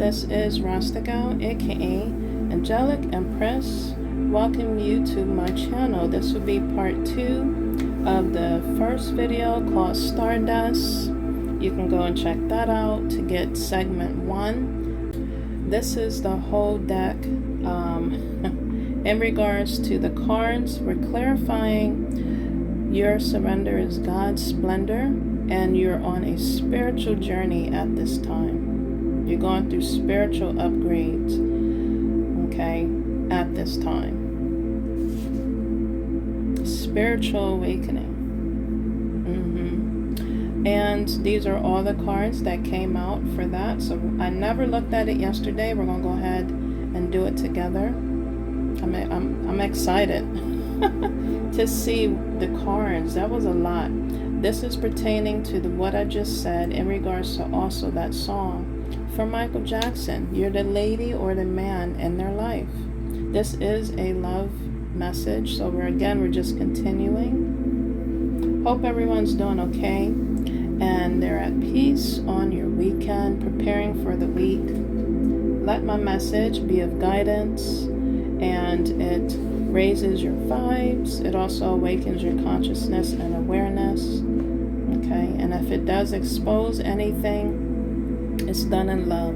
This is Rasta, aka Angelic Empress. Welcome you to my channel. This will be part 2 of the first video called Stardust. You can go and check that out to get segment 1. This is the whole deck. In regards to the cards, we're clarifying your surrender is God's splendor, and you're on a spiritual journey at this time. You're going through spiritual upgrades, okay, at this time. Spiritual awakening. And these are all the cards that came out for that. So I never looked at it yesterday. We're going to go ahead and do it together. I'm excited to see the cards. That was a lot. This is pertaining to what I just said in regards to also that song from Michael Jackson. You're the lady or the man in their life. This is a love message. So we're just continuing. Hope everyone's doing okay and they're at peace on your weekend, preparing for the week. Let my message be of guidance, and it raises your vibes. It also awakens your consciousness and awareness. Okay, and if it does expose anything, it's done in love.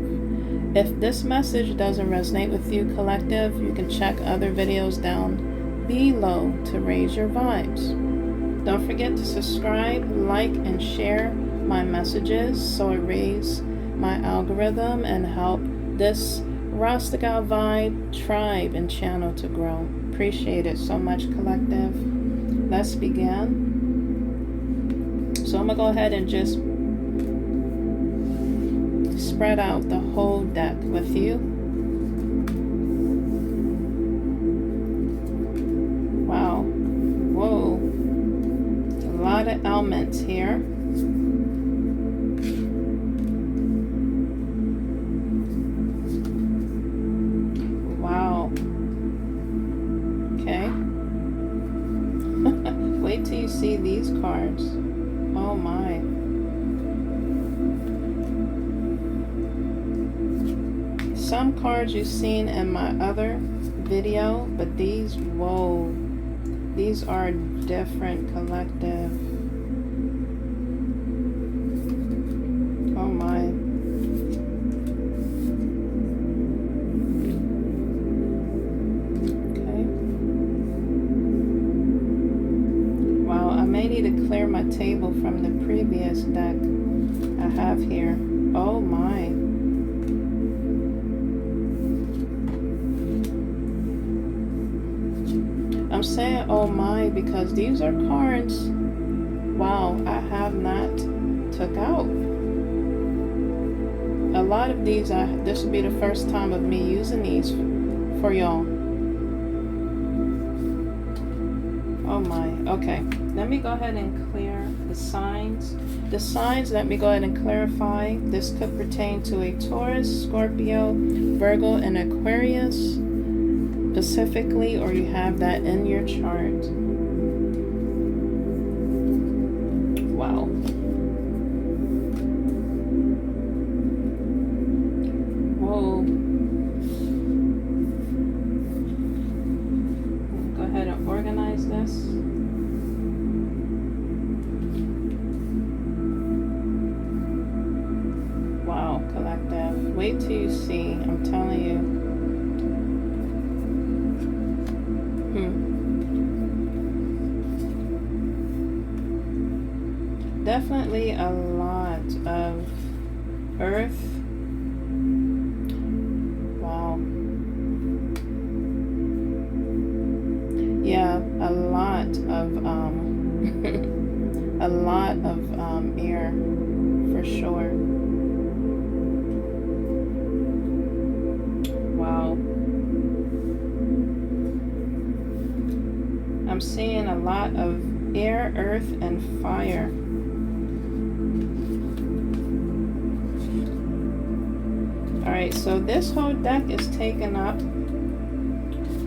If this message doesn't resonate with you, collective, you can check other videos down below to raise your vibes. Don't forget to subscribe, like, and share my messages so it raises my algorithm and help this Rasta vibe, tribe, and channel to grow. Appreciate it so much, collective. Let's begin. So I'm going to go ahead and just spread out the whole deck with you. Wow. Whoa. A lot of elements here. Wait till you see these cards. Oh my. Some cards you've seen in my other video, but these, whoa. These are different, collective. Oh my. I may need to clear my table from the previous deck I have here. Oh my. I'm saying oh my because these are cards, wow, I have not took out. A lot of these, this will be the first time of me using these for y'all. Oh my, okay. Let me go ahead and clear the signs. The signs, let me go ahead and clarify. This could pertain to a Taurus, Scorpio, Virgo, and Aquarius specifically, or you have that in your chart. Wow. Whoa. Go ahead and organize this. Wow, collective. Wait till you see. I'm telling you. Definitely a lot of earth. Wow. Yeah, a lot of a lot of air for sure. Wow. I'm seeing a lot of air, earth, and fire. Alright, so this whole deck is taking up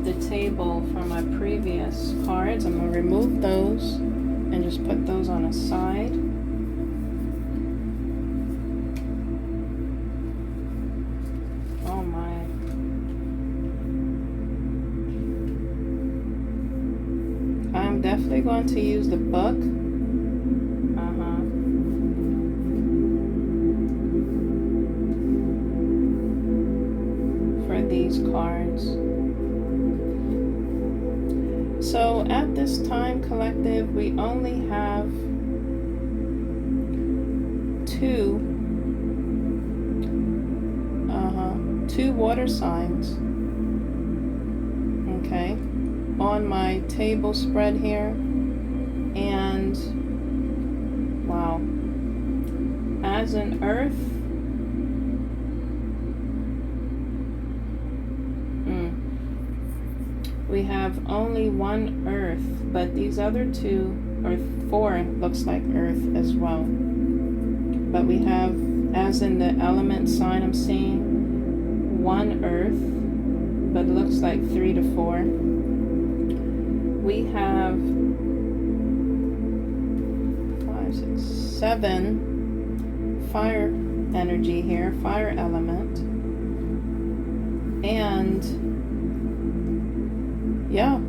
the table from my previous cards. I'm going to remove those and just put those on a side. actually going to use the book. For these cards. So at this time, collective, we only have two water signs, okay, on my table spread here. And wow, as an earth, we have only one earth, but these other two, or four, looks like earth as well. But we have, as in the element sign I'm seeing, one earth, but it looks like 3 to 4. We have 5, 6, 7 fire energy here, fire element. And yeah.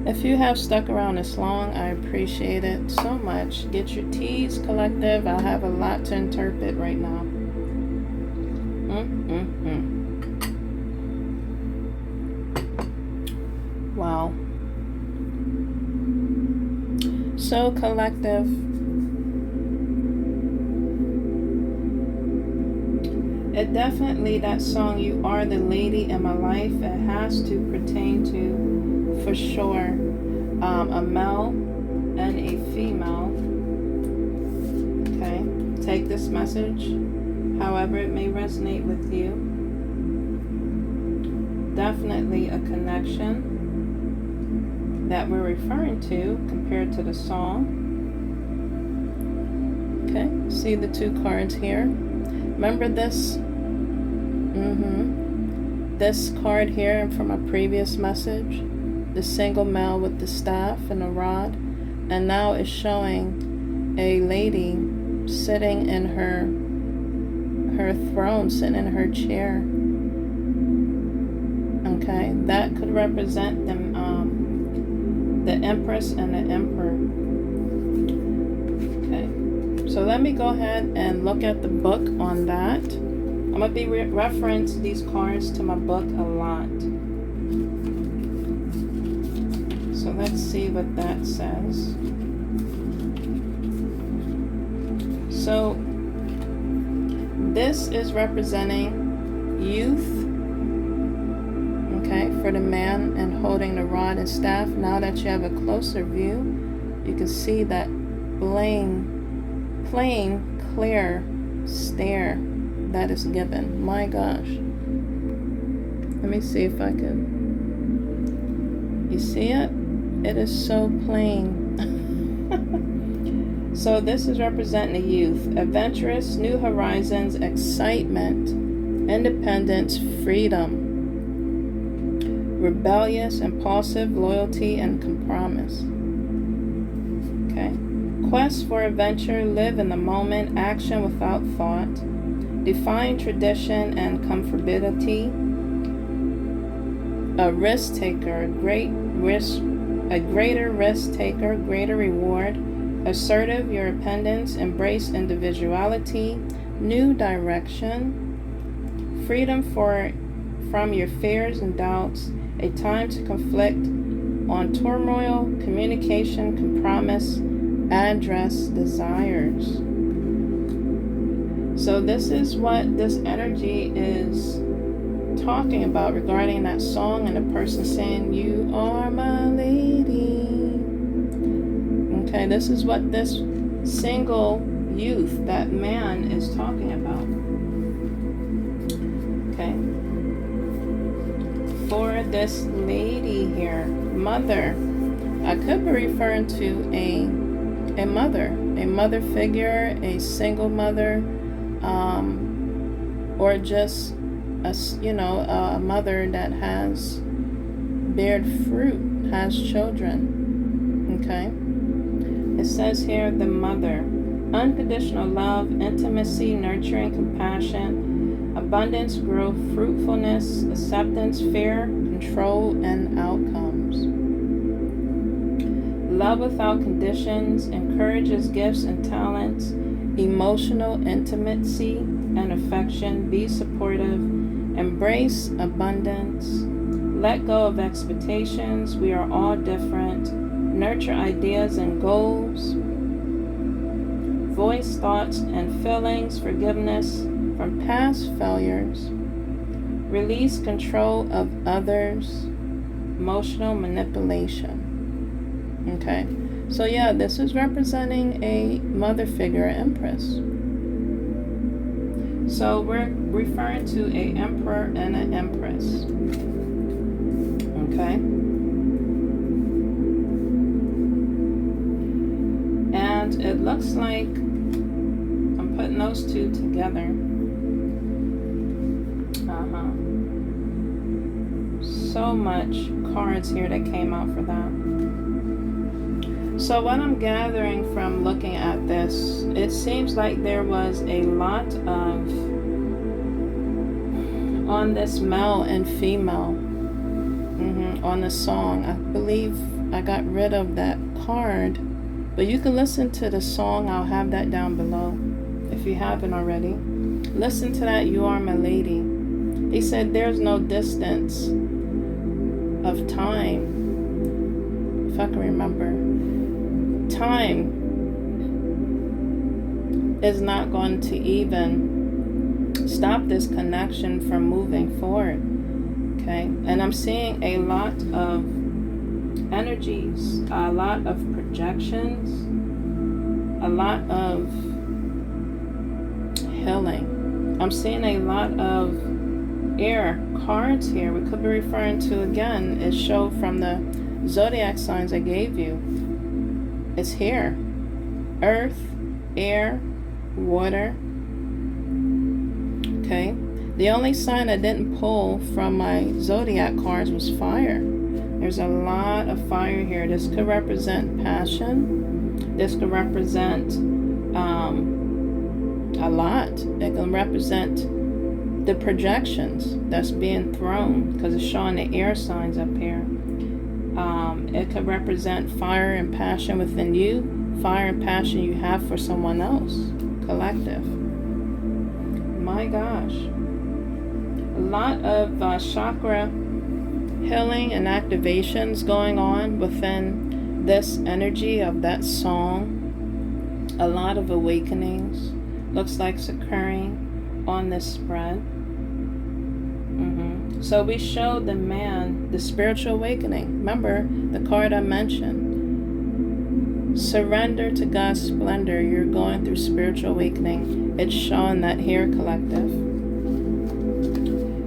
If you have stuck around this long, I appreciate it so much. Get your teas, collective. I have a lot to interpret right now. Wow. So, collective, it definitely, that song, You Are the Lady in My Life, it has to pertain to, for sure, a male and a female. Okay, take this message however it may resonate with you. Definitely a connection that we're referring to compared to the song. Okay, see the two cards here. Remember this? This card here from a previous message, the single male with the staff and the rod, and now it's showing a lady sitting in her throne, sitting in her chair. Okay, that could represent them, the Empress and the Emperor. Okay, so let me go ahead and look at the book on that. I'm going to be reference these cards to my book a lot. So let's see what that says. So this is representing youth, okay, for the man, and holding the rod and staff. Now that you have a closer view, you can see that plain, clear stare that is given. My gosh. Let me see if I can. You see it? It is so plain. So this is representing the youth. Adventurous, new horizons, excitement, independence, freedom. Rebellious, impulsive, loyalty, and compromise. Okay. Quest for adventure, live in the moment, action without thought. Define tradition and comfortability. A risk taker, a greater risk taker, greater reward. Assertive, your independence, embrace individuality, new direction, freedom from your fears and doubts, a time to conflict on turmoil, communication, compromise, address desires. So this is what this energy is talking about regarding that song, and the person saying, "You are my lady." Okay, this is what this single youth, that man, is talking about. Okay. For this lady here, mother, I could be referring to a mother figure, a single mother, or just a mother that has bared fruit, has children. Okay. It says here, the mother, unconditional love, intimacy, nurturing, compassion, abundance, growth, fruitfulness, acceptance, fear, control, and outcomes. Love without conditions, encourages gifts and talents, emotional intimacy and affection, be supportive, embrace abundance, let go of expectations, we are all different, nurture ideas and goals, voice thoughts and feelings, forgiveness from past failures, release control of others, emotional manipulation. Okay, so yeah, this is representing a mother figure, empress. So we're referring to an emperor and an empress. Okay. And it looks like I'm putting those two together. So much cards here that came out for that. So what I'm gathering from looking at this, it seems like there was a lot of, on this male and female, on the song. I believe I got rid of that card, but you can listen to the song. I'll have that down below if you haven't already. Listen to that, You Are My Lady. He said there's no distance of time, if I can remember. Time is not going to even stop this connection from moving forward. Okay, and I'm seeing a lot of energies, a lot of projections, a lot of healing. I'm seeing a lot of air cards here. We could be referring to, again, it showed from the zodiac signs I gave you. It's here. Earth, air, water. Okay. The only sign I didn't pull from my zodiac cards was fire. There's a lot of fire here. This could represent passion. This could represent a lot. It can represent the projections that's being thrown, because it's showing the air signs up here. It could represent fire and passion within you, fire and passion you have for someone else, collective. My gosh. A lot of chakra healing and activations going on within this energy of that song. A lot of awakenings looks like it's occurring on this spread. So we showed the man, the spiritual awakening. Remember the card I mentioned. Surrender to God's splendor. You're going through spiritual awakening. It's showing that here, collective.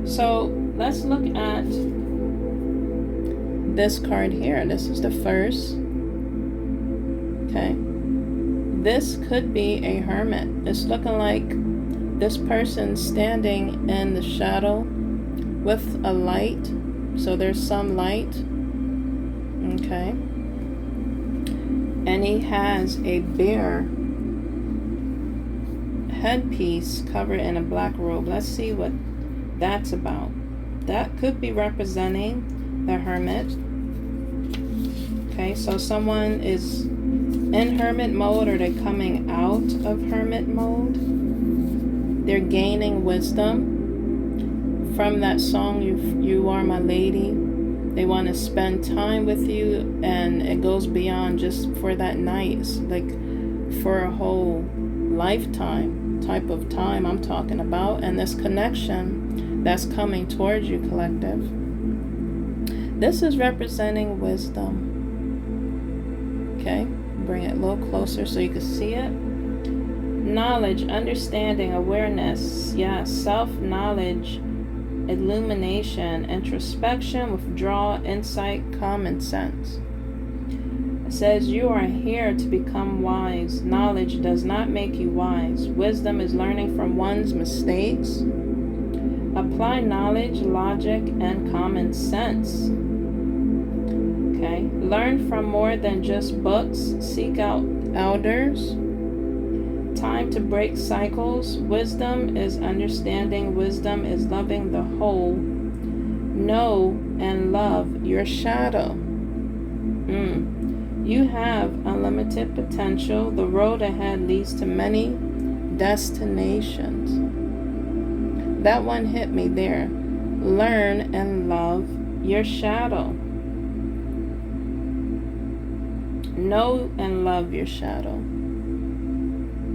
So let's look at this card here. This is the first. Okay. This could be a hermit. It's looking like this person standing in the shadow with a light. So there's some light. Okay. And he has a bear headpiece covered in a black robe. Let's see what that's about. That could be representing the hermit. Okay, so someone is in hermit mode, or they're coming out of hermit mode. They're gaining wisdom from that song, You Are My Lady. They want to spend time with you, and it goes beyond just for that night. It's like for a whole lifetime type of time I'm talking about, and this connection that's coming towards you, collective. This is representing wisdom. Okay, bring it a little closer so you can see it. Knowledge, understanding, awareness, yes, self-knowledge, illumination, introspection, withdrawal, insight, common sense. It says you are here to become wise. Knowledge does not make you wise. Wisdom is learning from one's mistakes. Apply knowledge, logic, and common sense. Okay, learn from more than just books. Seek out elders. Time to break cycles. Wisdom is understanding. Wisdom is loving the whole. Know and love your shadow. You have unlimited potential. The road ahead leads to many destinations. That one hit me there. Learn and love your shadow. Know and love your shadow.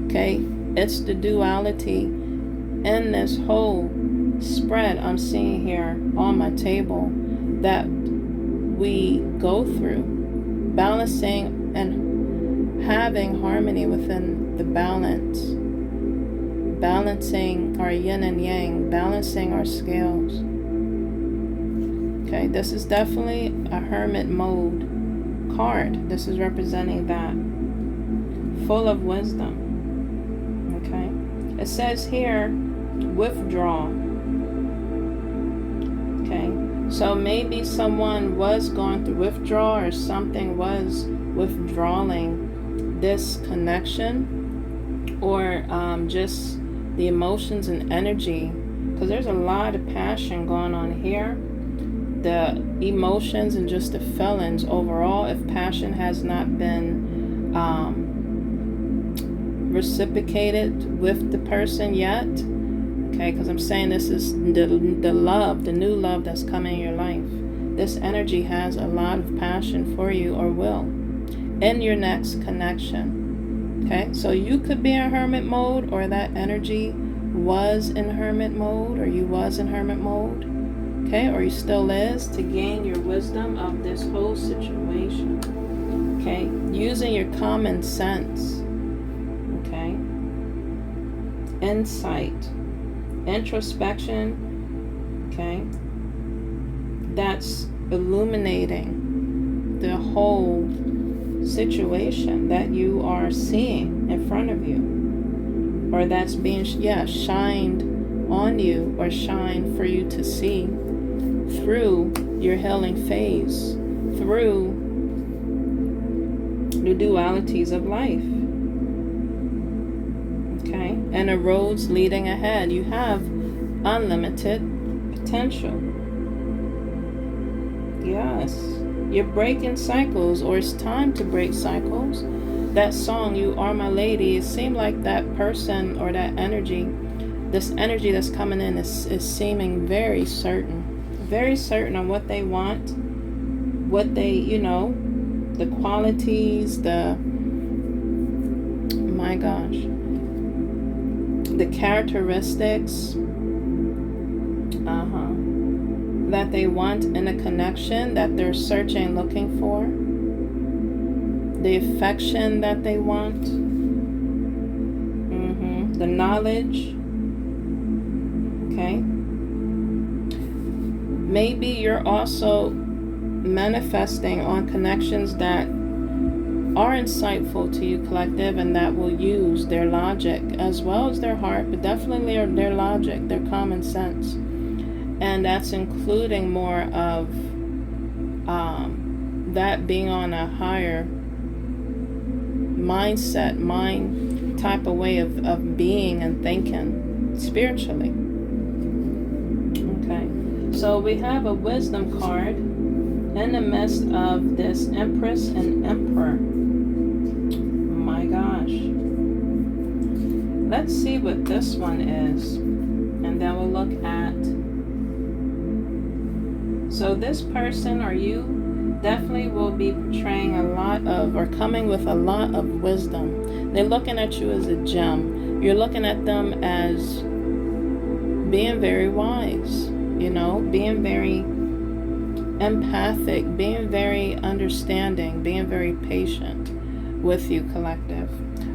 Okay? It's the duality in this whole spread I'm seeing here on my table that we go through. Balancing and having harmony within the balance. Balancing our yin and yang. Balancing our scales. Okay? This is definitely a hermit mode card. This is representing that. Full of wisdom. Okay? It says here, withdraw. Okay? So maybe someone was going through withdrawal, or something was withdrawing this connection, or just the emotions and energy, because there's a lot of passion going on here. The emotions and just the feelings overall, if passion has not been reciprocated with the person yet. Okay, because I'm saying this is the love, the new love that's coming in your life. This energy has a lot of passion for you, or will, in your next connection. Okay, so you could be in hermit mode, or that energy was in hermit mode, or you was in hermit mode. Okay, or you still is, to gain your wisdom of this whole situation. Okay, using your common sense. Okay, insight, introspection. Okay, that's illuminating the whole situation that you are seeing in front of you, or that's being shined on you, or shined for you to see through your healing phase, through the dualities of life. Okay, and the roads leading ahead. You have unlimited potential. Yes, you're breaking cycles, or it's time to break cycles. That song, You Are My Lady, it seemed like that person, or that energy, this energy that's coming in is seeming very certain on what they want, what they, the qualities, the characteristics that they want in a connection, that they're searching, looking for, the affection that they want, the knowledge. Okay, maybe you're also manifesting on connections that are insightful to you, collective, and that will use their logic as well as their heart, but definitely their logic, their common sense. And that's including more of that being on a higher mindset, mind type of way of being and thinking spiritually. Okay, so we have a wisdom card in the midst of this Empress and Emperor. My gosh. Let's see what this one is, and then we'll look at. So this person, or you, definitely will be portraying a lot of, or coming with a lot of wisdom. They're looking at you as a gem. You're looking at them as being very wise, being very empathic, being very understanding, being very patient with you, collective.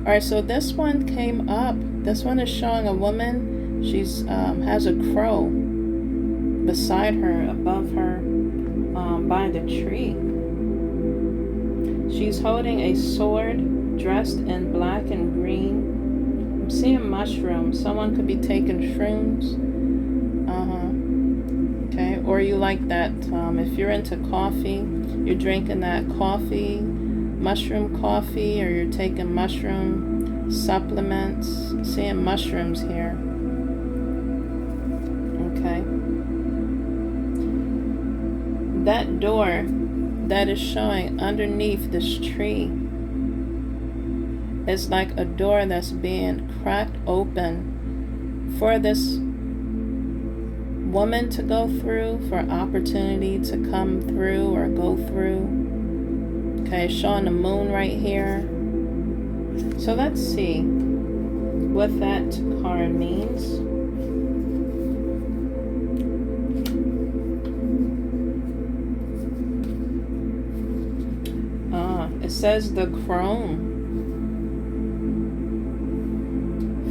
All right, so this one came up. This one is showing a woman. She's has a crow beside her, above her, by the tree. She's holding a sword, dressed in black and green. I'm seeing mushrooms. Someone could be taking shrooms. Okay, or you like that, if you're into coffee, you're drinking that coffee, mushroom coffee, or you're taking mushroom supplements. I'm seeing mushrooms here. Okay. That door that is showing underneath this tree is like a door that's being cracked open for this woman to go through, for opportunity to come through or go through. Okay, showing the moon right here. So let's see what that card means. It says the crone.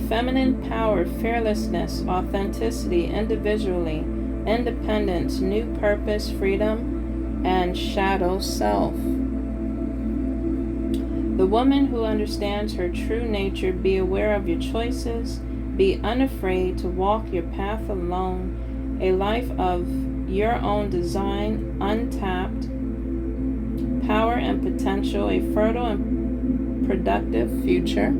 Feminine power, fearlessness, authenticity, individually, independence, new purpose, freedom, and shadow self. The woman who understands her true nature, be aware of your choices, be unafraid to walk your path alone, a life of your own design, untapped, power and potential, a fertile and productive future,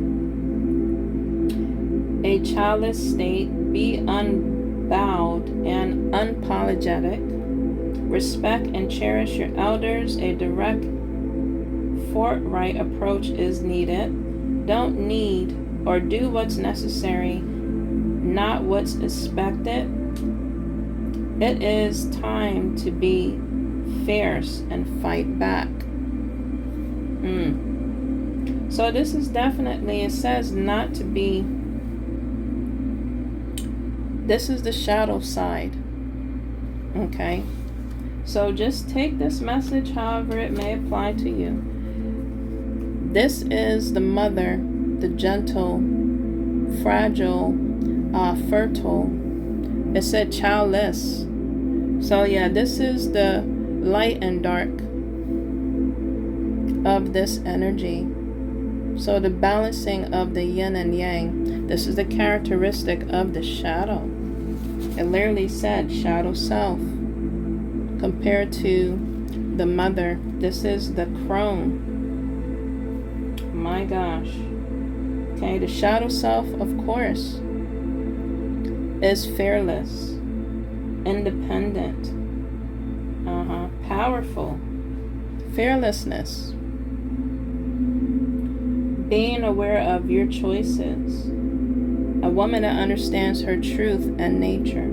a childless state, be unbowed and unapologetic, respect and cherish your elders, a direct, forthright approach is needed, don't need or do what's necessary, not what's expected. It is time to be fierce and fight back. So this is definitely, it says not to be, this is the shadow side. Okay, so just take this message however it may apply to you. This is the mother, the gentle, fragile, fertile. It said childless. So yeah, this is the light and dark of this energy. So the balancing of the yin and yang. This is the characteristic of the shadow. It literally said shadow self compared to the mother. This is the crone. My gosh. Okay, the shadow self, of course, is fearless, independent, powerful, fearlessness, being aware of your choices, a woman that understands her truth and nature,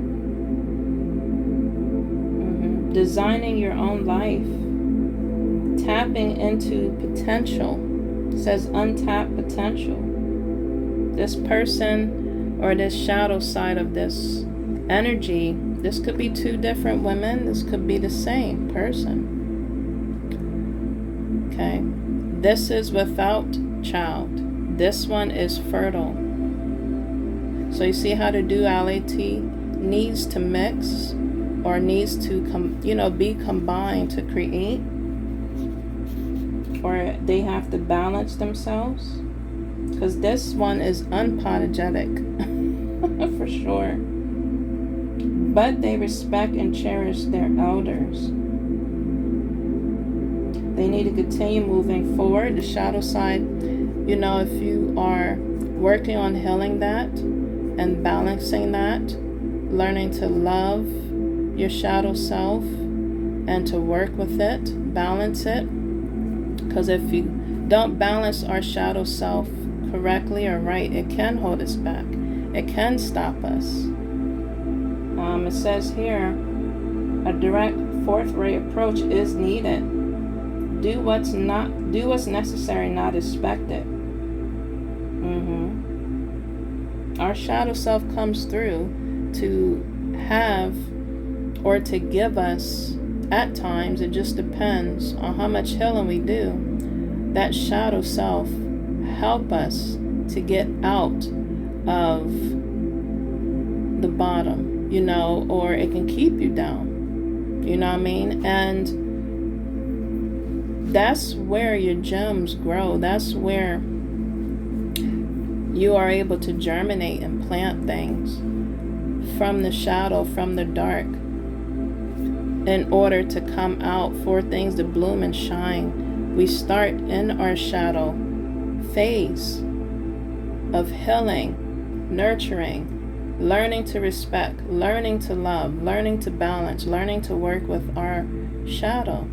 designing your own life, tapping into potential. It says untapped potential. This person or this shadow side of this energy, this could be two different women, this could be the same person. Okay, this is without child. This one is fertile. So you see how the duality needs to mix or needs to be combined to create, or they have to balance themselves, because this one is unapologetic for sure, but they respect and cherish their elders. They need to continue moving forward. The shadow side, if you are working on healing that and balancing that, learning to love your shadow self and to work with it, balance it. Because if you don't balance our shadow self correctly or right, it can hold us back. It can stop us. It says here, a direct, forthright approach is needed. Do what's necessary, not expected. Our shadow self comes through to have or to give us, at times, it just depends on how much healing we do, that shadow self help us to get out of the bottom, or it can keep you down. You know what I mean? And that's where your gems grow. That's where you are able to germinate and plant things from the shadow, from the dark, in order to come out for things to bloom and shine. We start in our shadow phase of healing, nurturing, learning to respect, learning to love, learning to balance, learning to work with our shadow.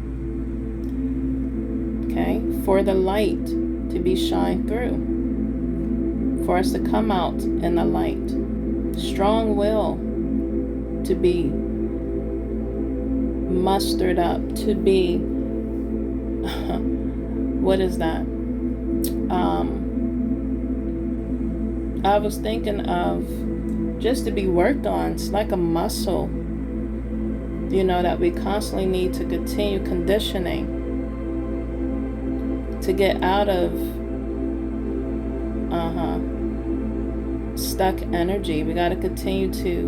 Okay, for the light to be shined through, for us to come out in the light. Strong will to be mustered up, to be, what is that? I was thinking of just to be worked on. It's like a muscle, you know, that we constantly need to continue conditioning to get out of stuck energy. We got to continue to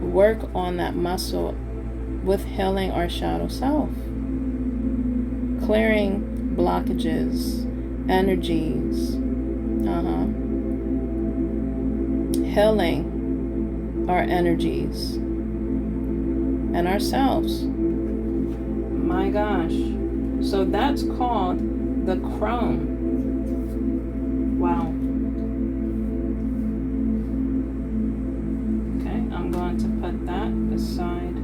work on that muscle with healing our shadow self, clearing blockages, energies, healing our energies and ourselves. My gosh. So that's called the chrome. Wow. Okay, I'm going to put that aside.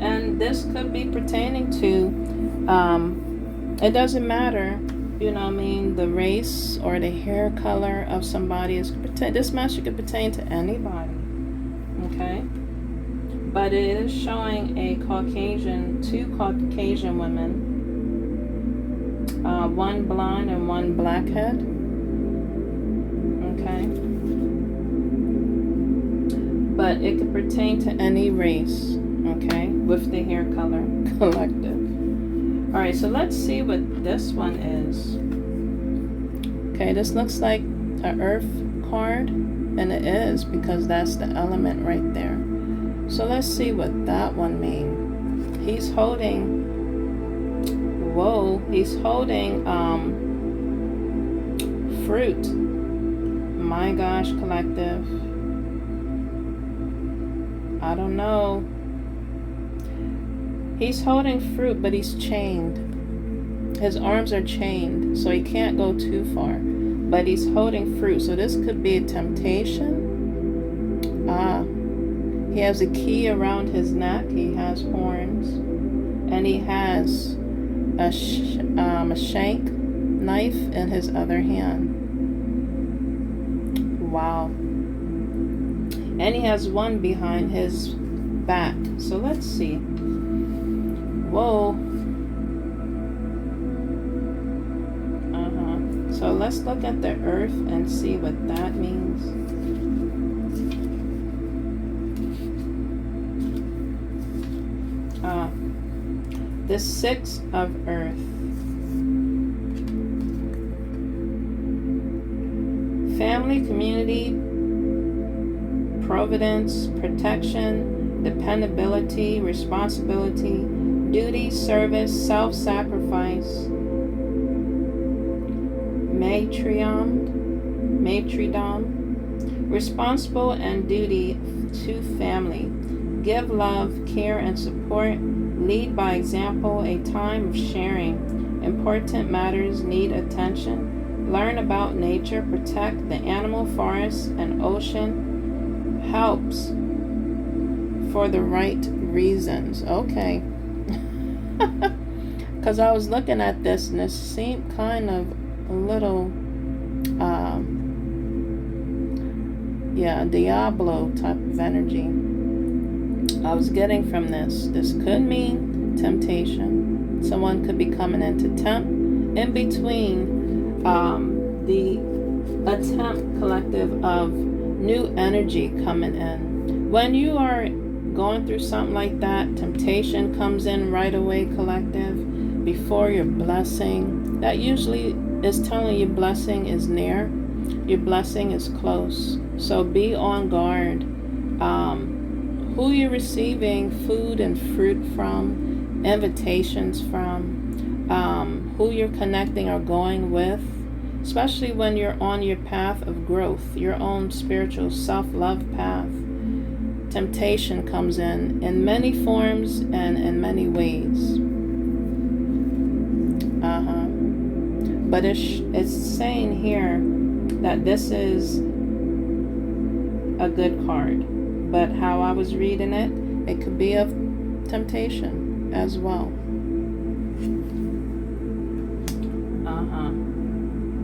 And this could be pertaining to, it doesn't matter, you know what I mean, the race or the hair color of somebody. This message could pertain to anybody, okay? But it is showing two Caucasian women, one blonde and one blackhead, okay? But it could pertain to any race, okay, with the hair color collective. All right, so let's see what this one is. Okay, this looks like an earth card, and it is, because that's the element right there. So let's see what that one means. He's holding, he's holding fruit. My gosh, collective. I don't know. He's holding fruit, but he's chained. His arms are chained, so he can't go too far. But he's holding fruit, so this could be a temptation. He has a key around his neck. He has horns, and he has a shank knife in his other hand. Wow. And he has one behind his back. So let's see. Whoa. So let's look at the earth and see what that means. The Six of Earth. Family, community, providence, protection, dependability, responsibility, duty, service, self-sacrifice, matridom, responsible and duty to family, give love, care, and support, lead by example, a time of sharing, important matters need attention, learn about nature, protect the animal, forest, and ocean, helps for the right reasons. Okay. Because I was looking at this and it seemed kind of a little Diablo type of energy I was getting from this. This could mean temptation. Someone could be coming in to tempt in between the attempt collective of new energy coming in. When you are going through something like that, temptation comes in right away, collective, before your blessing. That usually is telling you blessing is near, your blessing is close. So be on guard. Who you're receiving food and fruit from, invitations from, who you're connecting or going with, especially when you're on your path of growth, your own spiritual self-love path. Temptation comes in many forms and in many ways. But it's saying here that this is a good card. but how I was reading it, it could be of temptation as well.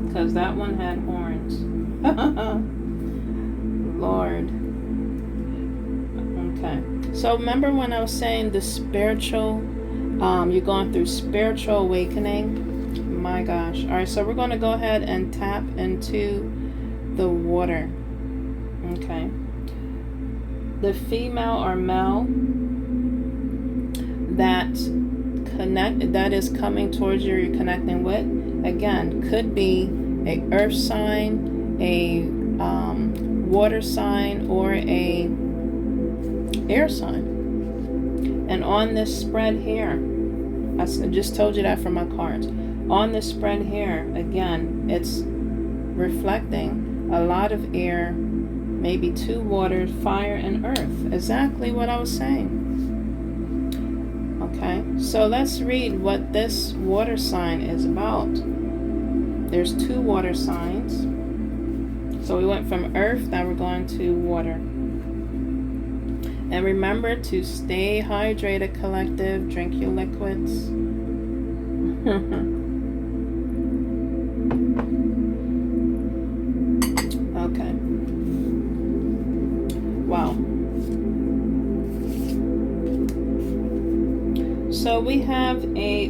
Because that one had horns. Lord. Okay. So remember when I was saying the spiritual, you're going through spiritual awakening? My gosh. All right, so we're going to go ahead and tap into the water. Okay. The female or male that is coming towards you, you're connecting with, again, could be a earth sign, a water sign, or a air sign. And on this spread here, I just told you that from my cards. On this spread here, again, it's reflecting a lot of air, maybe 2 waters, fire, and earth. Exactly what I was saying. Okay, so let's read what this water sign is about. There's 2 water signs. So we went from earth, now we're going to water. And remember to stay hydrated, collective. Drink your liquids. Okay. Wow. So we have a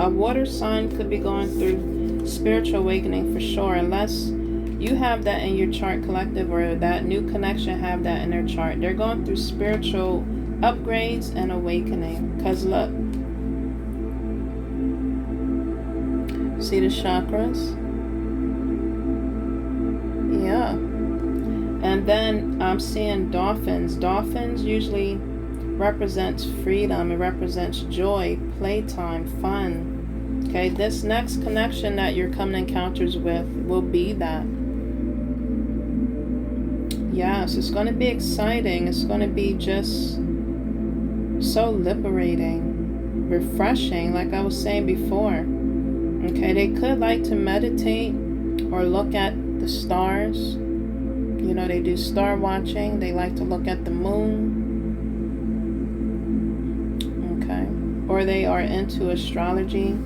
water sign could be going through spiritual awakening for sure, unless you have that in your chart, collective, or that new connection have that in their chart. They're going through spiritual upgrades and awakening. Because look, see the chakras? Yeah. And then I'm seeing dolphins. Dolphins usually represents freedom. It represents joy, playtime, fun. Okay, this next connection that you're coming encounters with will be that. Yes, it's going to be exciting. It's going to be just so liberating, refreshing, like I was saying before. Okay, they could like to meditate or look at the stars. You know, they do star watching. They like to look at the moon. Okay, or they are into astrology.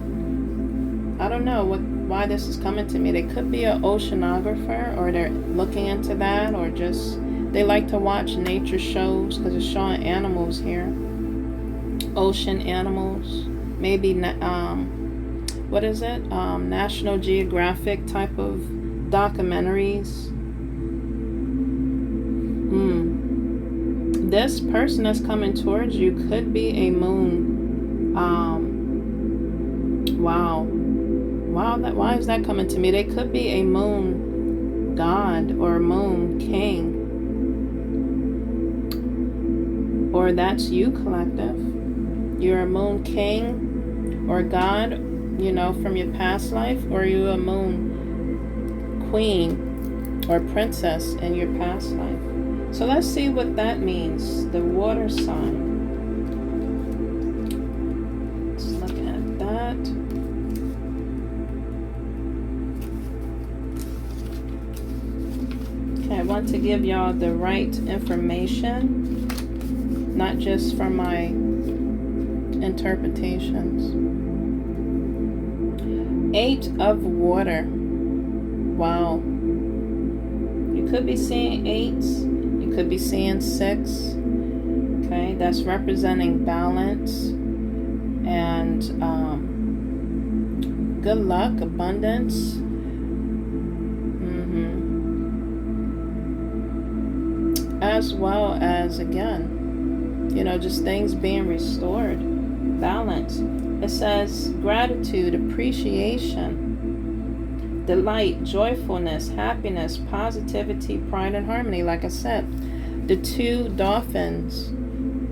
I don't know why this is coming to me. They could be an oceanographer, or they're looking into that, or just they like to watch nature shows because it's showing animals here, ocean animals. Maybe what is it? National Geographic type of documentaries. This person that's coming towards you could be a moon. Wow. Why is that coming to me? They could be a moon god or a moon king. Or that's you, collective. You're a moon king or god, you know, from your past life, or you're a moon queen or princess in your past life. So let's see what that means. The water sign. Let's look at that. Okay, I want to give y'all the right information, not just from my interpretations. 8 of water. Wow. You could be seeing 8s. You could be seeing 6. Okay, that's representing balance and good luck, abundance. As well as, again, you know, just things being restored. Balance. It says gratitude, appreciation, delight, joyfulness, happiness, positivity, pride, and harmony. Like I said, the 2 dolphins,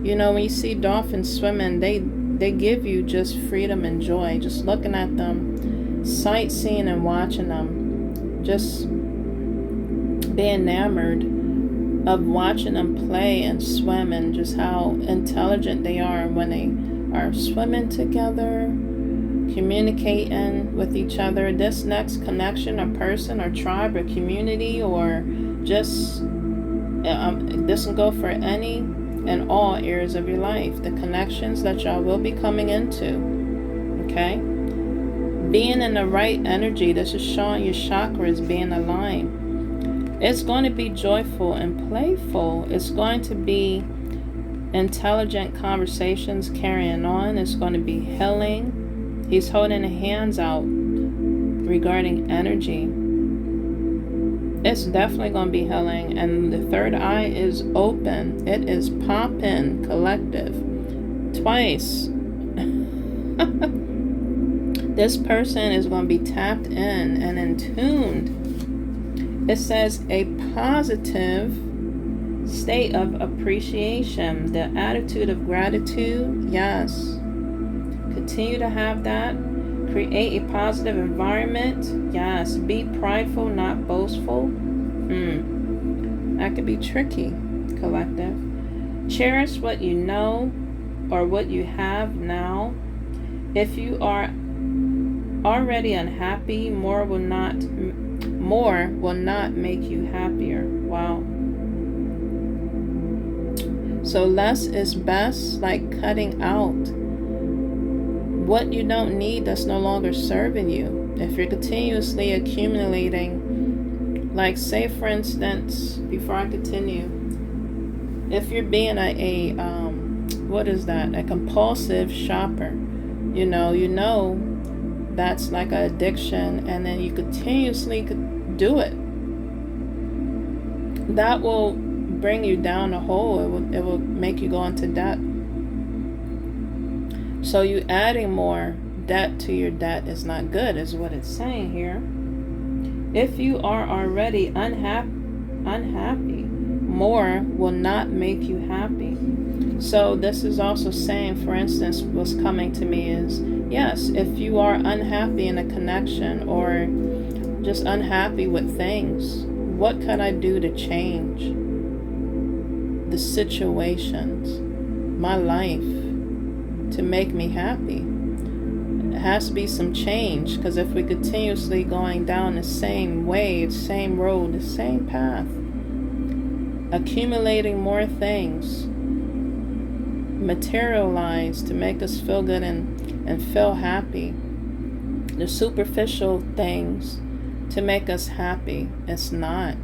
you know, when you see dolphins swimming, they give you just freedom and joy. Just looking at them, sightseeing and watching them, just be enamored of watching them play and swim, and just how intelligent they are when they are swimming together, communicating with each other. This next connection, or person or tribe or community, or just This can go for any and all areas of your life. The connections that y'all will be coming into. Okay? Being in the right energy. This is showing your chakras being aligned. It's going to be joyful and playful. It's going to be intelligent conversations carrying on. It's going to be healing. He's holding the hands out regarding energy. It's definitely going to be healing. And the third eye is open. It is popping, collective. Twice. This person is going to be tapped in and in tuned. It says a positive state of appreciation. The attitude of gratitude. Yes. Continue to have that. Create a positive environment. Yes. Be prideful, not boastful. That could be tricky, collective. Cherish what you know or what you have now. If you are already unhappy, more will not make you happier. Wow. So less is best, like cutting out what you don't need that's no longer serving you. If you're continuously accumulating, like say for instance, before I continue, if you're being a compulsive shopper, you know that's like an addiction, and then you continuously do it, that will bring you down a hole. It will make you go into debt. So you adding more debt to your debt is not good, is what it's saying here. If you are already unhappy, more will not make you happy. So this is also saying, for instance, what's coming to me is, yes, if you are unhappy in a connection or just unhappy with things, what can I do to change the situations, my life, to make me happy? It has to be some change, because if we continuously going down the same way, same road, the same path, accumulating more things, materialize to make us feel good and feel happy, the superficial things to make us happy, it's not.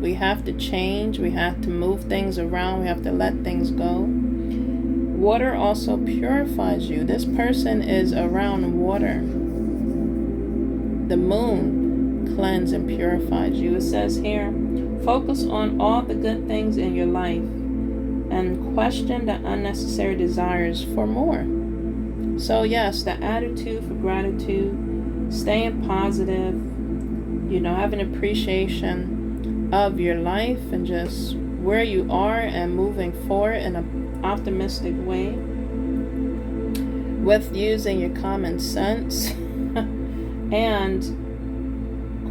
We have to change. We have to move things around. We have to let things go. Water also purifies you. This person is around water. The moon cleanses and purifies you. It says here, focus on all the good things in your life and question the unnecessary desires for more. So yes, the attitude for gratitude, staying positive, having appreciation of your life and just where you are and moving forward in an optimistic way with using your common sense and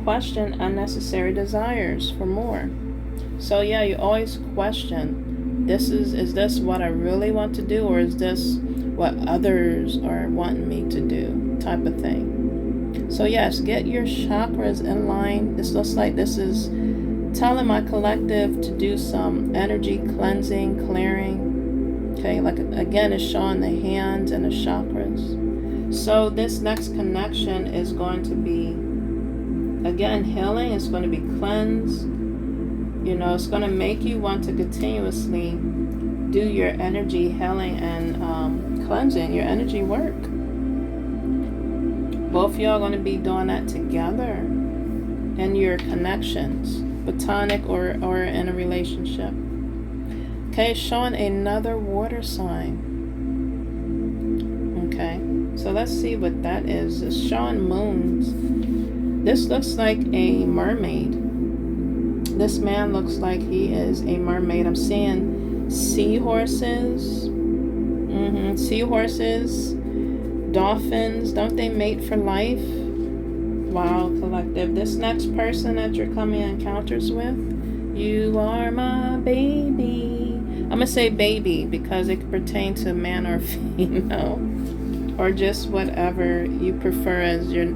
question unnecessary desires for more. So yeah, you always question, is this what I really want to do, or is this what others are wanting me to do, type of thing. So yes, get your chakras in line. This looks like this is telling my collective to do some energy cleansing, clearing. Okay, like again, it's showing the hands and the chakras. So this next connection is going to be, again, healing. It's going to be cleansed. It's going to make you want to continuously do your energy healing and cleansing, your energy work. Both of y'all are going to be doing that together in your connections, platonic or in a relationship. Okay, showing another water sign. Okay, so let's see what that is. It's showing moons. This looks like a mermaid. This man looks like he is a mermaid. I'm seeing seahorses. Seahorses, dolphins. Don't they mate for life? Wow, collective. This next person that you're coming encounters with, you are my baby. I'm going to say baby because it could pertain to man or female, or just whatever you prefer as your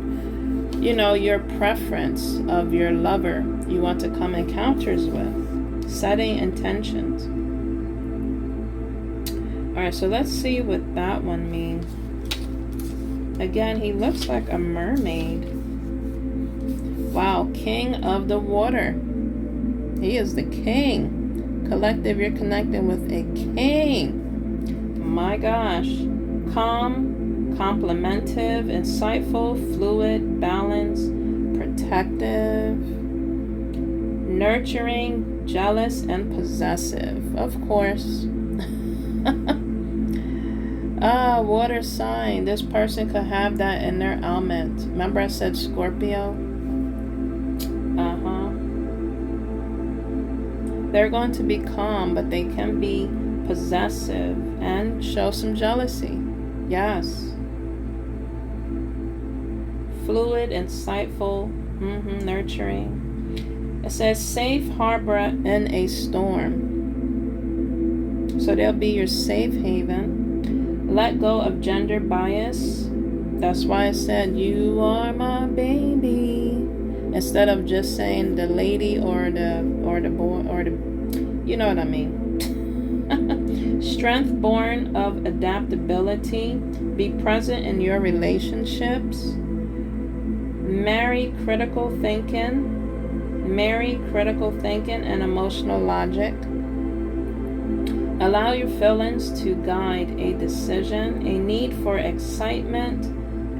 preference of your lover you want to come encounters with. Setting intentions. Alright, so let's see what that one means. Again, he looks like a mermaid. Wow, king of the water. He is the king. Collective, you're connecting with a king. My gosh. Calm, complimentive, insightful, fluid, balanced, protective, nurturing, jealous, and possessive. Of course. Water sign. This person could have that in their element. Remember I said Scorpio? They're going to be calm, but they can be possessive and show some jealousy. Yes. Fluid, insightful, nurturing. It says safe harbor in a storm. So they'll be your safe haven. Let go of gender bias. That's why I said you are my baby, instead of just saying the lady or the boy or the, you know what I mean. Strength born of adaptability. Be present in your relationships. Marry critical thinking and emotional logic. Allow your feelings to guide a decision. A need for excitement.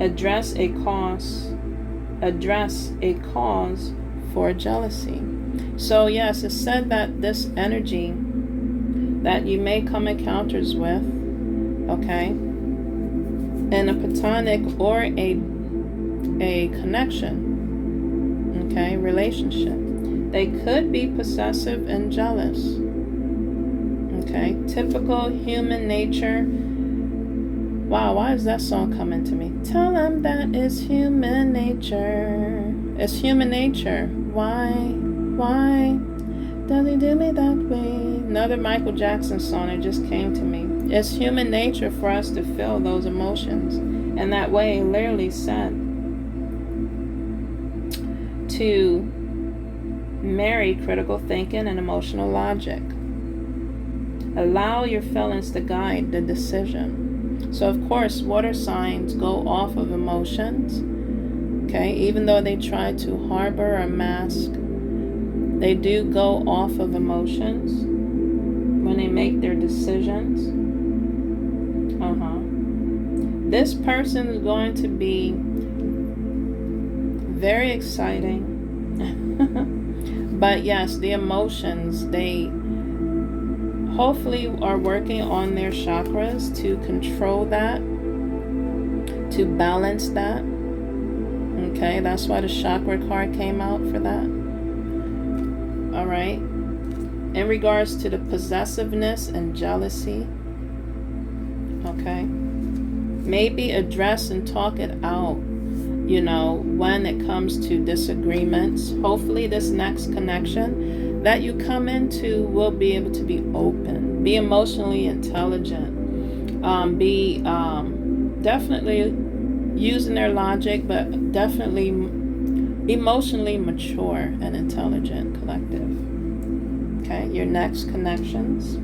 Address a cause for jealousy. So yes, it said that this energy that you may come encounters with, okay, in a platonic or a connection, okay, relationship, they could be possessive and jealous. Okay, typical human nature. Wow, why is that song coming to me? Tell them that it's human nature. It's human nature. Why does he do me that way? Another Michael Jackson song that just came to me. It's human nature for us to feel those emotions. And that way, literally said to marry critical thinking and emotional logic. Allow your feelings to guide the decision. So of course, water signs go off of emotions. Okay, even though they try to harbor or mask, they do go off of emotions when they make their decisions. This person is going to be very exciting. But yes, the emotions, they hopefully are working on their chakras to control that, to balance that. Okay, that's why the chakra card came out for that. All right. In regards to the possessiveness and jealousy, okay, maybe address and talk it out, you know, when it comes to disagreements. Hopefully this next connection that you come into will be able to be open, be emotionally intelligent, be definitely using their logic, but definitely emotionally mature and intelligent collective. Okay, your next connections.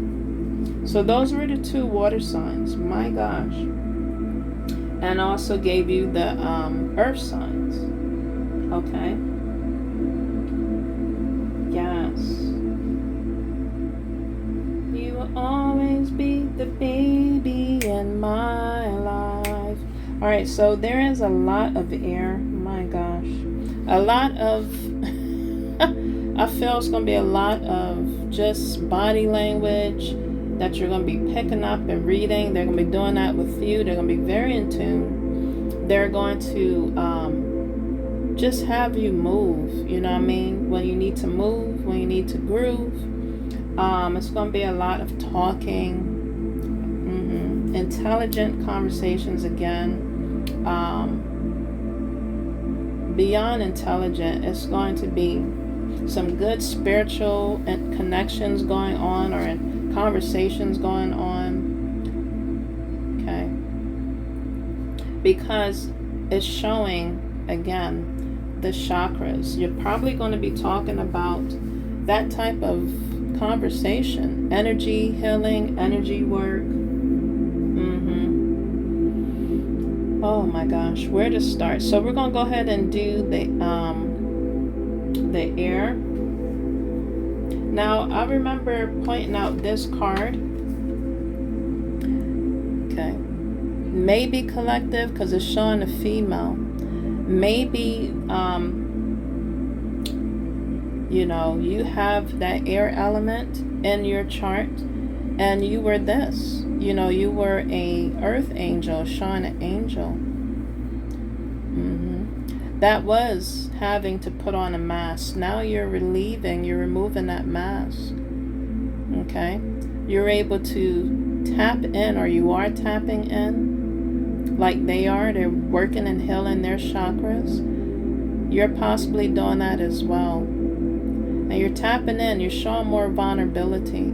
So those were the 2 water signs. My gosh. And also gave you the earth signs. Okay. Yes. You will always be the baby in my life. Alright, so there is a lot of air. My gosh. A lot of I feel it's going to be a lot of just body language that you're going to be picking up and reading. They're going to be doing that with you. They're going to be very in tune. They're going to just have you move, you know what I mean? When you need to move, when you need to groove. It's going to be a lot of talking, intelligent conversations again. Beyond intelligent, it's going to be some good spiritual connections going on, or conversations going on. Okay. Because it's showing, again, the chakras. You're probably going to be talking about that type of conversation. Energy healing, energy work. Oh my gosh, where to start? So we're gonna go ahead and do the air. Now I remember pointing out this card. Okay, maybe collective because it's showing a female. Maybe you know, you have that air element in your chart, and you were this. You know, you were a earth angel, showing an angel. That was having to put on a mask. Now you're removing that mask. Okay? You're able to tap in, or you are tapping in like they are. They're working and healing their chakras. You're possibly doing that as well. And you're tapping in. You're showing more vulnerability.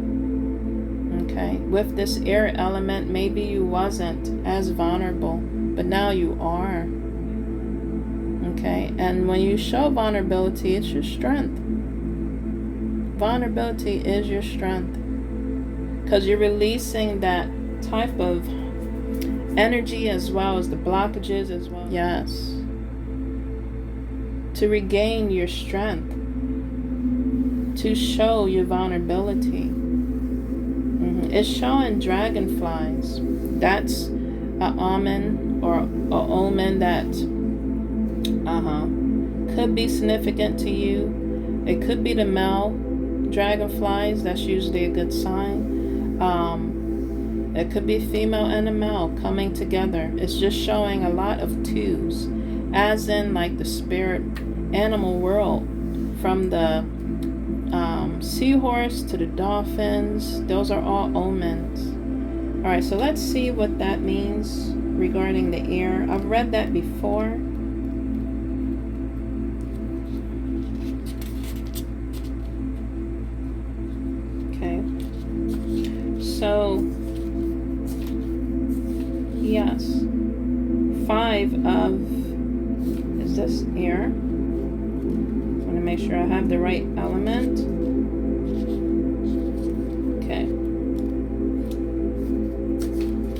Okay? With this air element, maybe you wasn't as vulnerable, but now you are. Okay, and when you show vulnerability, it's your strength. Vulnerability is your strength, because you're releasing that type of energy as well as the blockages as well. Yes. To regain your strength, to show your vulnerability. It's showing dragonflies. That's an omen or an omen that could be significant to you. It could be the male dragonflies. That's usually a good sign. It could be female and a male coming together. It's just showing a lot of twos, as in like the spirit animal world, from the seahorse to the dolphins. Those are all omens. All right, so let's see what that means regarding the air. I've read that before. So, yes, 5 of, is this air? I want to make sure I have the right element. Okay.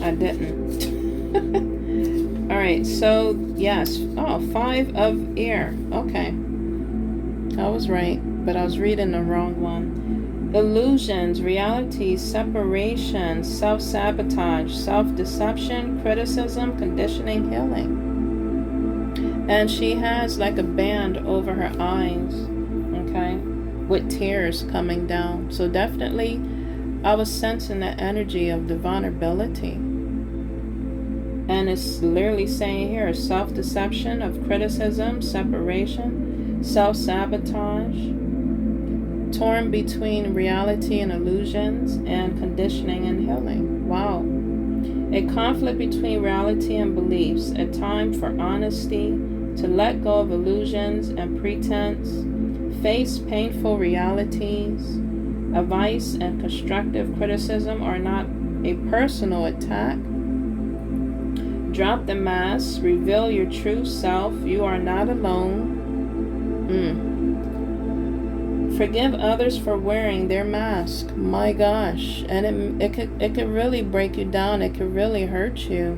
I didn't. All right, so, yes. Oh, 5 of air. Okay. I was right, but I was reading the wrong one. Illusions, reality, separation, self-sabotage, self-deception, criticism, conditioning, healing. And she has like a band over her eyes, okay, with tears coming down. So definitely I was sensing the energy of the vulnerability. And it's literally saying here, self-deception, of criticism, separation, self-sabotage, torn between reality and illusions, and conditioning and healing. Wow. A conflict between reality and beliefs, a time for honesty, to let go of illusions and pretense, face painful realities. Advice and constructive criticism are not a personal attack. Drop the mask, reveal your true self. You are not alone. Forgive others for wearing their mask. My gosh. And it could really break you down. It could really hurt you.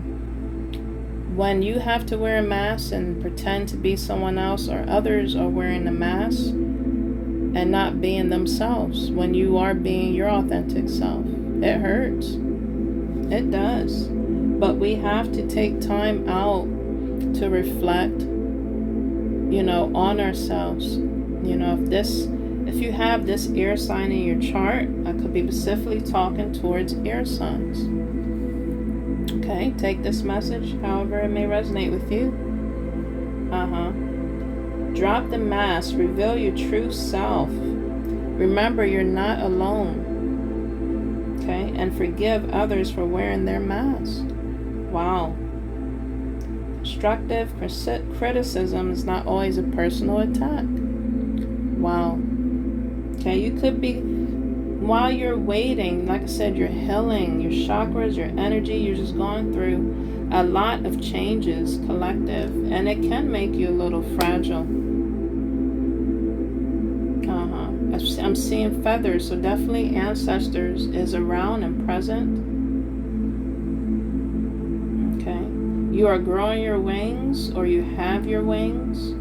When you have to wear a mask and pretend to be someone else, or others are wearing a mask and not being themselves, when you are being your authentic self, it hurts. It does. But we have to take time out to reflect, on ourselves. If you have this air sign in your chart, I could be specifically talking towards air signs. Okay, take this message however it may resonate with you. Drop the mask, reveal your true self. Remember, you're not alone. Okay, and forgive others for wearing their mask. Wow. Constructive criticism is not always a personal attack. Wow. Okay, you could be, while you're waiting, like I said, you're healing your chakras, your energy, you're just going through a lot of changes, collective, and it can make you a little fragile. I'm seeing feathers, so definitely ancestors is around and present. Okay. You are growing your wings, or you have your wings.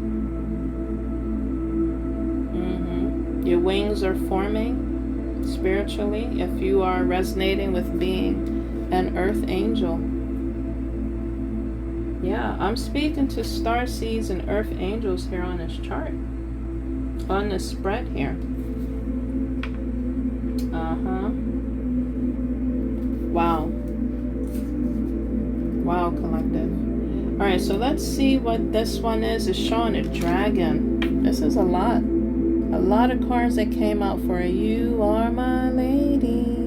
Your wings are forming spiritually if you are resonating with being an earth angel. Yeah, I'm speaking to star seeds and earth angels here on this chart, on this spread here. Wow. Wow, collective. All right, so let's see what this one is. It's showing a dragon. This is a lot of cards that came out for You Are My Lady.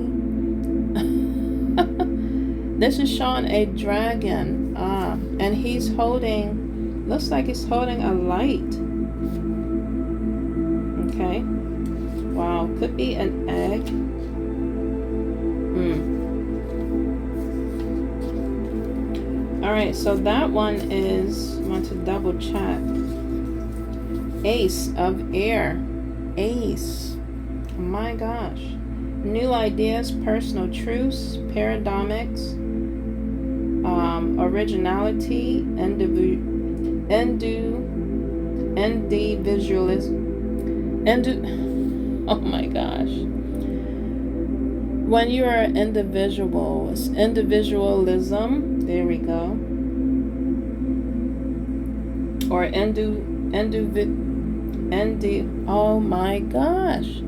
This is showing a dragon, and he's holding, looks like he's holding a light. Okay. Wow, could be an egg. All right, so that one is, I want to double check. Ace of Air. Ace. Oh my gosh. New ideas, personal truths, paradigms, originality, individualism. Oh my gosh. When you are individual, it's individualism. There we go. Or oh my gosh.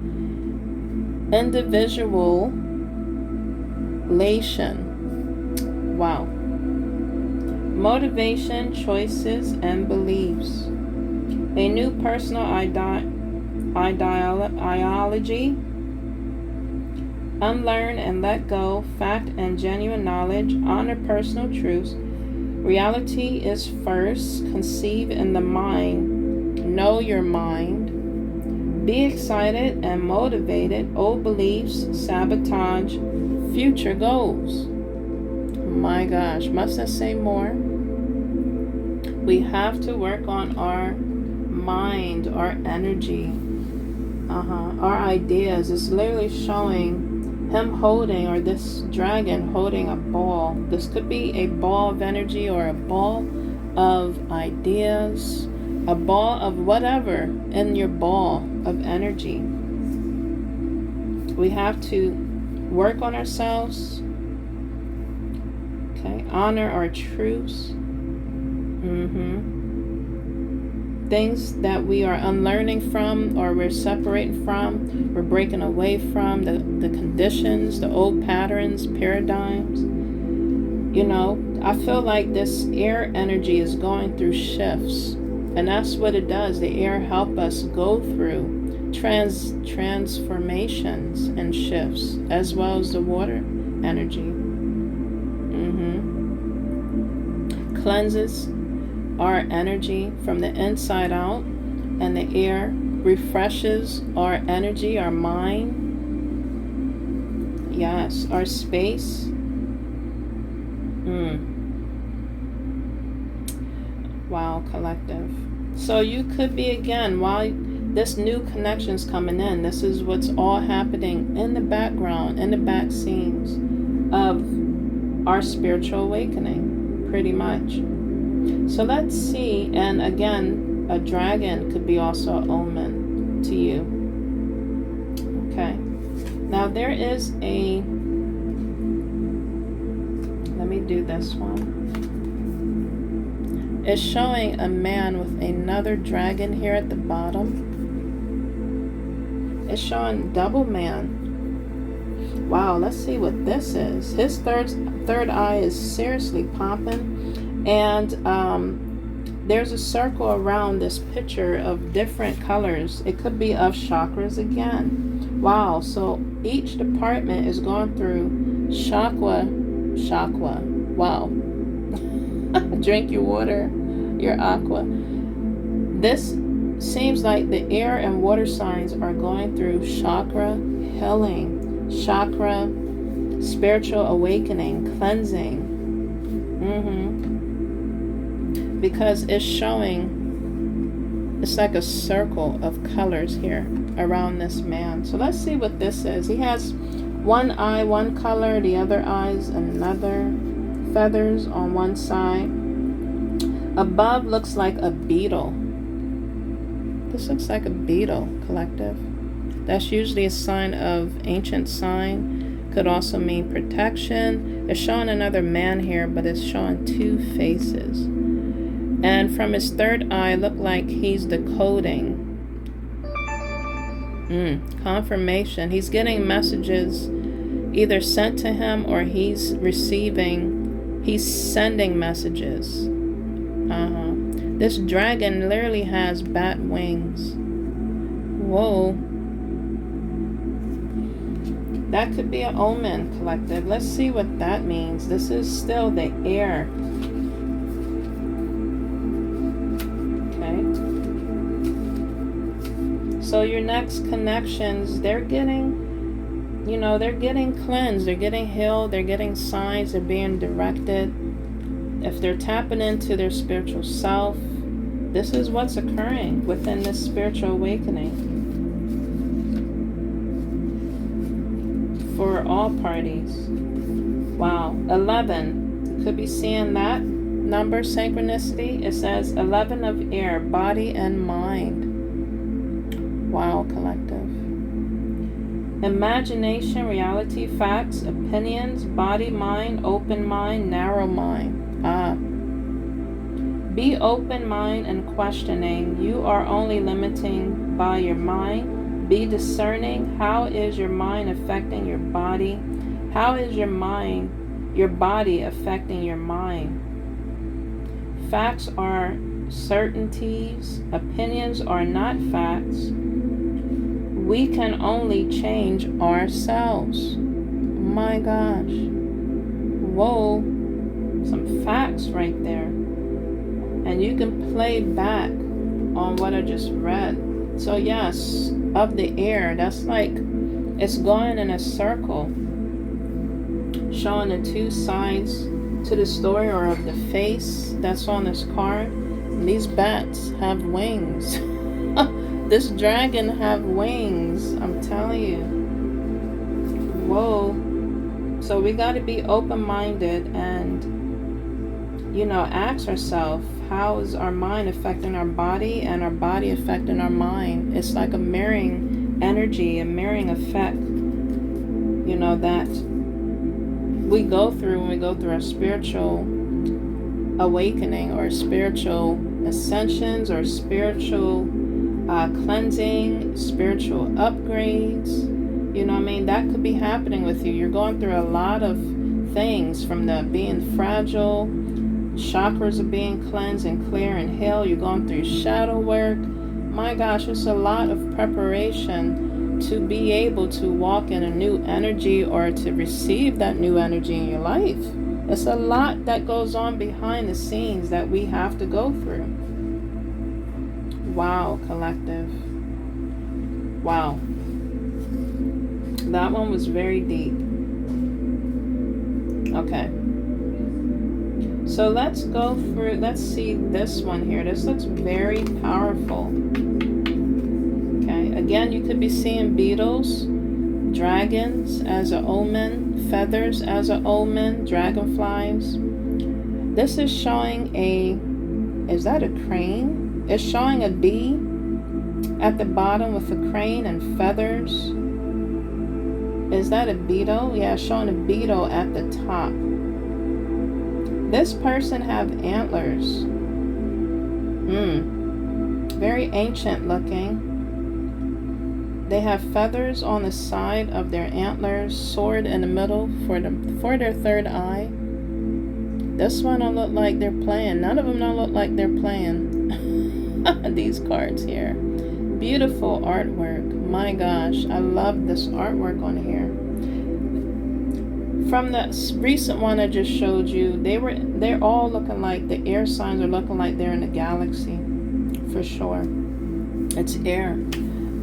Individualation. Wow. Motivation, choices, and beliefs. A new personal ideology. Unlearn and let go. Fact and genuine knowledge. Honor personal truths. Reality is first. Conceive in the mind. Know your mind. Be excited and motivated. Old beliefs. Sabotage future goals. My gosh, must I say more? We have to work on our mind, our energy, our ideas. It's literally showing him holding, or this dragon holding a ball. This could be a ball of energy, or a ball of ideas, a ball of whatever in your ball of energy. We have to work on ourselves. Okay, honor our truths. Things that we are unlearning from, or we're separating from, we're breaking away from, the conditions, the old patterns, paradigms. You know, I feel like this air energy is going through shifts, and that's what it does. The air help us go through transformations and shifts, as well as the water energy. Cleanses our energy from the inside out, and the air refreshes our energy, our mind. Yes, our space. Wow, collective. So you could be, again, while this new connection's coming in, this is what's all happening in the background, in the back scenes of our spiritual awakening, pretty much. So let's see, and again, a dragon could be also an omen to you. Okay. Now there is a, let me do this one. It's showing a man with another dragon here at the bottom. It's showing double man. Wow, let's see what this is. His third eye is seriously popping. And there's a circle around this picture of different colors. It could be of chakras again. Wow, so each department is going through chakra. Wow. Drink your water, your aqua. This seems like the air and water signs are going through chakra healing, chakra spiritual awakening, cleansing. Because it's showing, it's like a circle of colors here. around this man. So let's see what this is. He has one eye, one color, the other eye's another. Feathers on one side. Above looks like a beetle. This looks like a beetle, collective. That's usually a sign of ancient sign. Could also mean protection. It's showing another man here, but it's showing two faces. And from his third eye, look like he's decoding. Confirmation. He's getting messages either sent to him or he's sending messages. This dragon literally has bat wings. Whoa. That could be an omen, collective. Let's see what that means. This is still the air. Okay. So your next connections, they're getting cleansed, they're getting healed, they're getting signs, they're being directed. If they're tapping into their spiritual self, this is what's occurring within this spiritual awakening for all parties. Wow. 11. You could be seeing that number, synchronicity. It says 11 of air, body and mind. Wow, collective. Imagination, reality, facts, opinions, body, mind, open mind, narrow mind. Be open mind and questioning. You are only limiting by your mind. Be discerning. How is your mind affecting your body? How is your body affecting your mind? Facts are certainties. Opinions are not facts. We can only change ourselves. My gosh. Whoa. Some facts right there. And you can play back on what I just read. So yes, of the air, that's like it's going in a circle, showing the two sides to the story, or of the face that's on this card. And these bats have wings. This dragon have wings, I'm telling you. Whoa. So we got to be open-minded and, ask ourselves, how is our mind affecting our body and our body affecting our mind? It's like a mirroring energy, a mirroring effect, that we go through when we go through our spiritual awakening or spiritual ascensions or spiritual cleansing, spiritual upgrades. That could be happening with you. You're going through a lot of things, from the being fragile, chakras are being cleansed and clear and healed. You're going through shadow work. My gosh, it's a lot of preparation to be able to walk in a new energy or to receive that new energy in your life. It's a lot that goes on behind the scenes that we have to go through. Wow, collective. Wow. That one was very deep. Okay. So let's go through, let's see this one here. This looks very powerful. Okay, again, you could be seeing beetles, dragons as an omen, feathers as an omen, dragonflies. This is showing is that a crane? It's showing a bee at the bottom with a crane and feathers. Is that a beetle? Yeah, it's showing a beetle at the top. This person have antlers. Very ancient looking. They have feathers on the side of their antlers, sword in the middle for their third eye. This one don't look like they're playing. None of them don't look like they're playing. These cards here. Beautiful artwork. My gosh, I love this artwork on here. From the recent one I just showed you, they're all looking like, the air signs are looking like they're in a galaxy, for sure. It's air.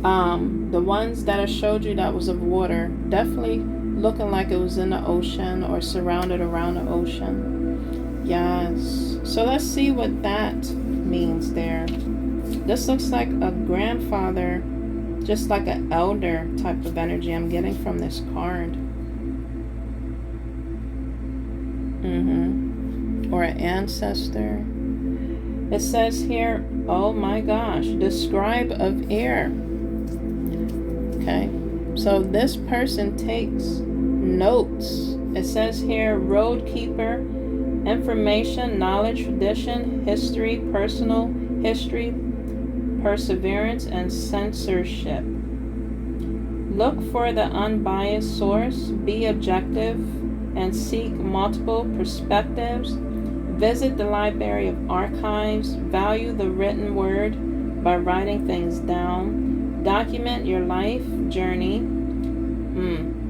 The ones that I showed you that was of water, definitely looking like it was in the ocean or surrounded around the ocean. Yes. So let's see what that means there. This looks like a grandfather just like an elder type of energy I'm getting from this card. Or an ancestor. It says here, oh my gosh, the scribe of air. Okay, so this person takes notes. It says here, road keeper, information, knowledge, tradition, history, personal history, perseverance, and censorship. Look for the unbiased source, be objective, and seek multiple perspectives. Visit the Library of Archives. Value the written word by writing things down. Document your life journey.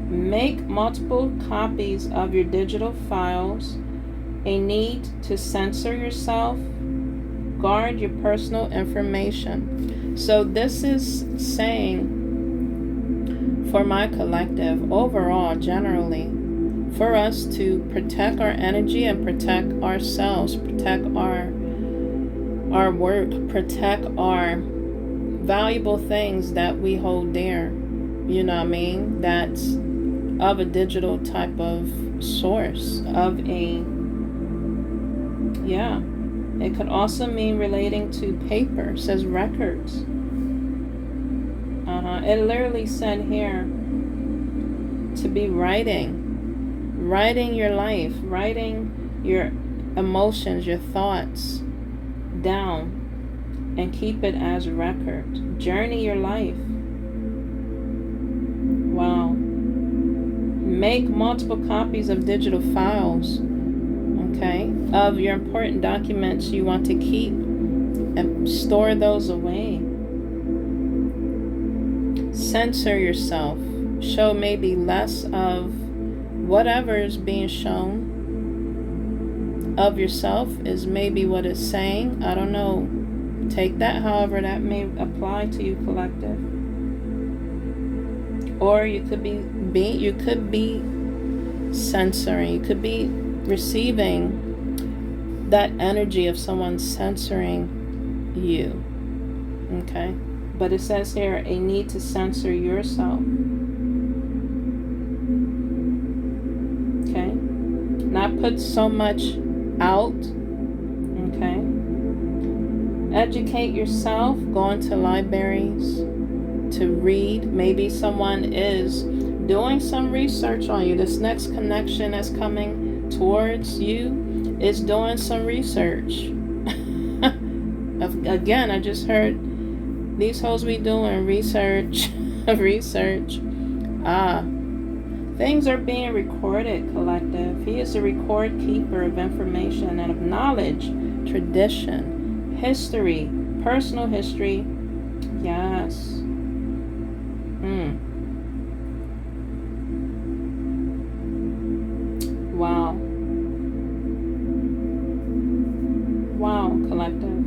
Make multiple copies of your digital files. A need to censor yourself. Guard your personal information. So this is saying for my collective, overall, generally, for us to protect our energy and protect ourselves, protect our work, protect our valuable things that we hold dear. You know what I mean? That's of a digital type of source, of a, yeah. It could also mean relating to paper. It says records. It literally said here to be writing your life, writing your emotions, your thoughts down, and keep it as a record. Journey your life. Wow. Make multiple copies of digital files, okay, of your important documents you want to keep, and store those away. Censor yourself. Show maybe less of whatever is being shown of yourself is maybe what it's saying. I don't know. Take that however that may apply to you, collective. Or you could be censoring. You could be receiving that energy of someone censoring you. Okay? But it says here a need to censor yourself. Okay? Not put so much out. Okay? Educate yourself. Go into libraries to read. Maybe someone is doing some research on you. This next connection that's coming towards you is doing some research. Again, I just heard these hoes be doing research. Research. Things are being recorded, collective. He is a record keeper of information and of knowledge, tradition, history, personal history. Yes. Wow. Wow, collective.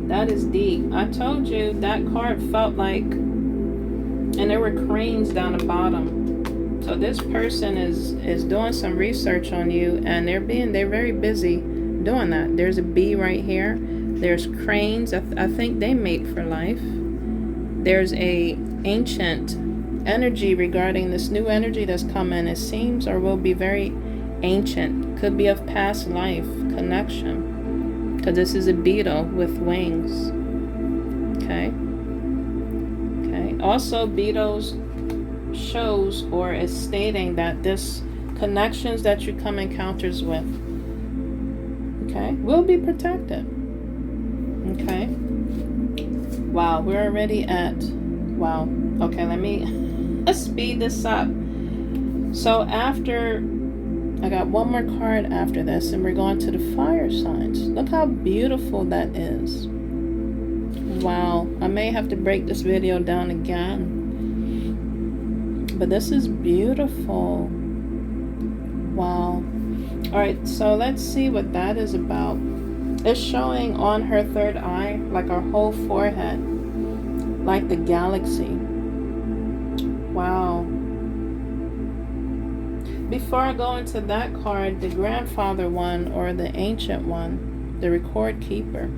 That is deep. I told you that card felt like, and there were cranes down the bottom. So this person is doing some research on you, and they're very busy doing that. There's a bee right here. There's cranes. I think they mate for life. There's a ancient energy regarding this new energy that's coming. It seems or will be very ancient. Could be of past life connection. Because this is a beetle with wings. Okay. Okay. Also, beetles shows or is stating that this connections that you come encounters with, okay, will be protected. Okay. Wow, we're already at, wow. Okay, let me speed this up. So after, I got one more card after this, and we're going to the fire signs. Look how beautiful that is. Wow, I may have to break this video down again. But this is beautiful. Wow. Alright, so let's see what that is about. It's showing on her third eye, like her whole forehead, like the galaxy. Wow. Before I go into that card, the grandfather one, or the ancient one, the record keeper,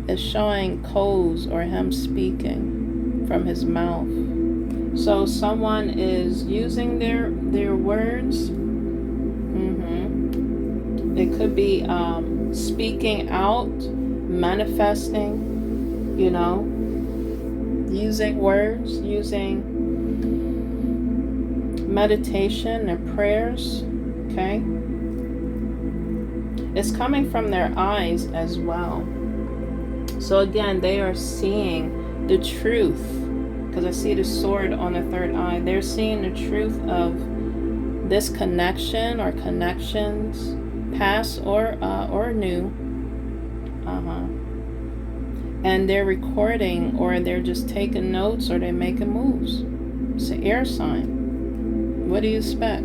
is showing codes or him speaking from his mouth. So someone is using their words. It could be speaking out, manifesting, you know, using words, using meditation and prayers, okay? It's coming from their eyes as well. So again, they are seeing the truth, because I see the sword on the third eye. They're seeing the truth of this connection or connections, past or new. And they're recording, or they're just taking notes, or they're making moves. It's an air sign. What do you expect?